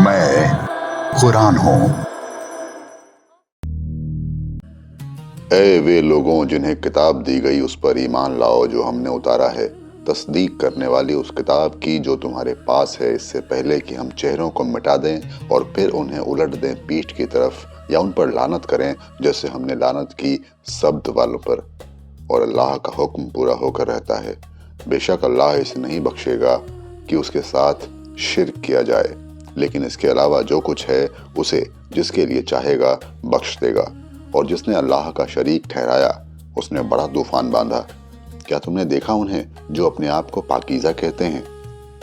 मैं कुरान हूँ। ऐ वे लोगों जिन्हें किताब दी गई उस पर ईमान लाओ जो हमने उतारा है, तस्दीक करने वाली उस किताब की जो तुम्हारे पास है, इससे पहले कि हम चेहरों को मिटा दें और फिर उन्हें उलट दें पीठ की तरफ या उन पर लानत करें जैसे हमने लानत की सब्त वालों पर। और अल्लाह का हुक्म पूरा होकर रहता है। बेशक अल्लाह इसे नहीं बख्शेगा कि उसके साथ शिर्क किया जाए, लेकिन इसके अलावा जो कुछ है उसे जिसके लिए चाहेगा बख्श देगा। और जिसने अल्लाह का शरीक ठहराया उसने बड़ा तूफान बांधा। क्या तुमने देखा उन्हें जो अपने आप को पाकीज़ा कहते हैं?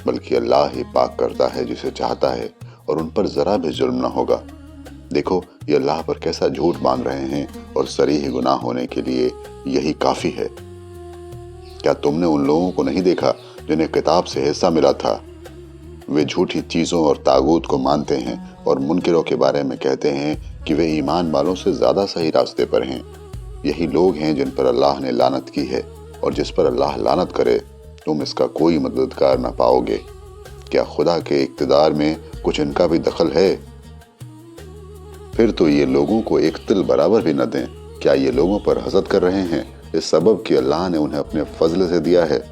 बल्कि अल्लाह ही पाक करता है जिसे चाहता है और उन पर जरा भी जुल्म न होगा। देखो ये अल्लाह पर कैसा झूठ बांध रहे हैं और सरीह गुनाह होने के लिए यही काफी है। क्या तुमने उन लोगों को नहीं देखा जिन्हें किताब से हिस्सा मिला था? वे झूठी चीजों और तागूत को मानते हैं और मुनकिरों के बारे में कहते हैं कि वे ईमान वालों से ज्यादा सही रास्ते पर हैं। यही लोग हैं जिन पर अल्लाह ने लानत की है, और जिस पर अल्लाह लानत करे तुम इसका कोई मददगार न पाओगे। क्या खुदा के इख्तिदार में कुछ इनका भी दखल है? फिर तो ये लोगों को एक तिल बराबर भी न दें। क्या ये लोगों पर हसद कर रहे हैं इस सबब कि अल्लाह ने उन्हें अपने फजल से दिया है?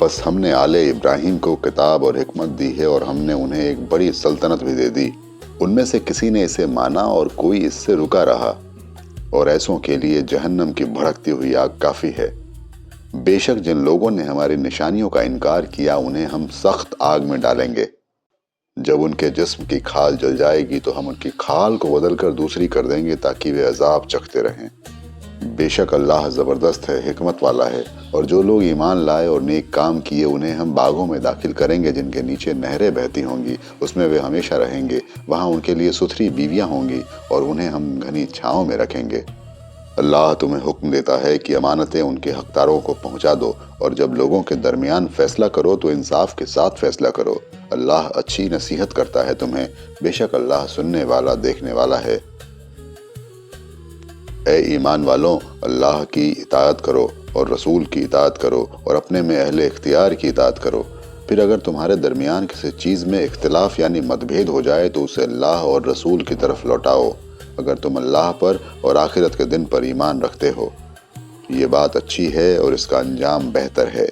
बस हमने आले इब्राहिम को किताब और हिकमत दी है और हमने उन्हें एक बड़ी सल्तनत भी दे दी। उनमें से किसी ने इसे माना और कोई इससे रुका रहा, और ऐसों के लिए जहन्नम की भड़कती हुई आग काफी है। बेशक जिन लोगों ने हमारी निशानियों का इनकार किया उन्हें हम सख्त आग में डालेंगे। जब उनके जिस्म की खाल जल जाएगी तो हम उनकी खाल को बदलकर दूसरी कर देंगे ताकि वे अजाब चखते रहें। बेशक अल्लाह जबरदस्त है, हिकमत वाला है। और जो लोग ईमान लाए और नेक काम किए उन्हें हम बागों में दाखिल करेंगे जिनके नीचे नहरें बहती होंगी, उसमें वे हमेशा रहेंगे। वहाँ उनके लिए सुथरी बीवियां होंगी और उन्हें हम घनी छांव में रखेंगे। अल्लाह तुम्हें हुक्म देता है कि अमानतें उनके हकदारों को पहुंचा दो, और जब लोगों के दरमियान फैसला करो तो इंसाफ के साथ फैसला करो। अल्लाह अच्छी नसीहत करता है तुम्हें। बेशक अल्लाह सुनने वाला देखने वाला है। ऐ ईमान वालों, अल्लाह की इताअत करो और रसूल की इताअत करो और अपने में अहले इख्तियार की इताअत करो। फिर अगर तुम्हारे दरमियान किसी चीज़ में इख्तिलाफ यानी मतभेद हो जाए तो उसे अल्लाह और रसूल की तरफ लौटाओ, अगर तुम अल्लाह पर और आखिरत के दिन पर ईमान रखते हो। ये बात अच्छी है और इसका अंजाम बेहतर है।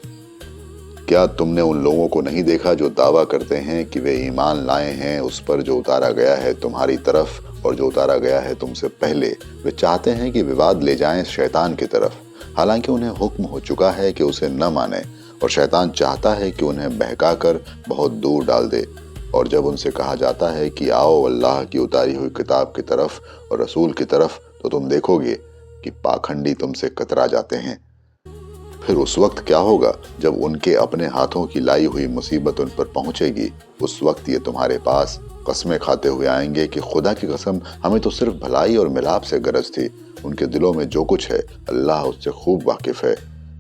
क्या तुमने उन लोगों को नहीं देखा जो दावा करते हैं कि वे ईमान लाए हैं उस पर जो उतारा गया है तुम्हारी तरफ और जो उतारा गया है तुमसे पहले? वे चाहते हैं कि विवाद ले जाएं शैतान की तरफ, हालांकि उन्हें हुक्म हो चुका है कि उसे न माने, और शैतान चाहता है कि उन्हें बहकाकर बहुत दूर डाल दे। और जब उनसे कहा जाता है कि आओ अल्लाह की उतारी हुई किताब की तरफ और रसूल की तरफ, तो तुम देखोगे कि पाखंडी तुमसे कतरा जाते हैं। फिर उस वक्त क्या होगा जब उनके अपने हाथों की लाई हुई मुसीबत उन पर पहुंचेगी? उस वक्त ये तुम्हारे पास कस्में खाते हुए आएंगे कि खुदा की कसम, हमें तो सिर्फ भलाई और मिलाप से गरज थी। उनके दिलों में जो कुछ है अल्लाह उससे खूब वाकिफ है।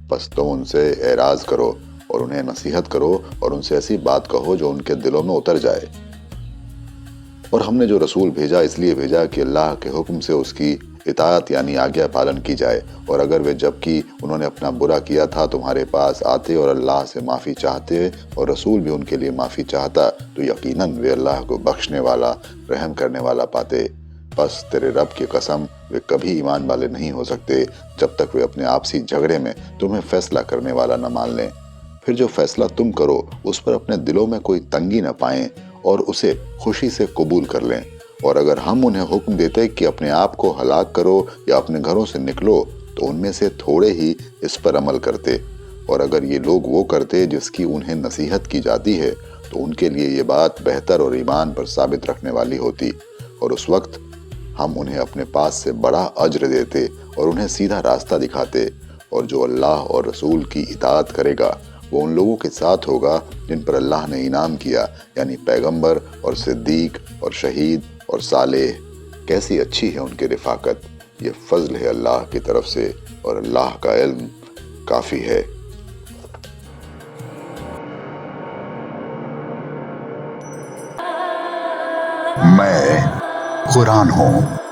बस तुम उनसे एराज करो और उन्हें नसीहत करो और उनसे ऐसी बात कहो जो उनके दिलों में उतर जाए। और हमने जो रसूल भेजा इसलिए भेजा कि अल्लाह के हुक्म से उसकी इताअत यानी आज्ञा पालन की जाए। और अगर वे जबकि उन्होंने अपना बुरा किया था तुम्हारे पास आते और अल्लाह से माफ़ी चाहते और रसूल भी उनके लिए माफ़ी चाहता, तो यकीनन वे अल्लाह को बख्शने वाला, रहम करने वाला पाते। बस तेरे रब की कसम, वे कभी ईमान वाले नहीं हो सकते जब तक वे अपने आपसी झगड़े में तुम्हें फैसला करने वाला न मान लें। फिर जो फैसला तुम करो उस पर अपने दिलों में कोई तंगी न पाएं और उसे खुशी से कबूल कर लें। और अगर हम उन्हें हुक्म देते कि अपने आप को हलाक करो या अपने घरों से निकलो, तो उनमें से थोड़े ही इस पर अमल करते। और अगर ये लोग वो करते जिसकी उन्हें नसीहत की जाती है, तो उनके लिए ये बात बेहतर और ईमान पर साबित रखने वाली होती, और उस वक्त हम उन्हें अपने पास से बड़ा अज्र देते और उन्हें सीधा रास्ता दिखाते। और जो अल्लाह और रसूल की इताअत करेगा वो उन लोगों के साथ होगा जिन पर अल्लाह ने इनाम किया, यानी पैगंबर और सिद्दीक और शहीद और सालेह। कैसी अच्छी है उनकी रिफाकत। ये फजल है अल्लाह की तरफ से, और अल्लाह का इल्म काफी है। मैं कुरान हूँ।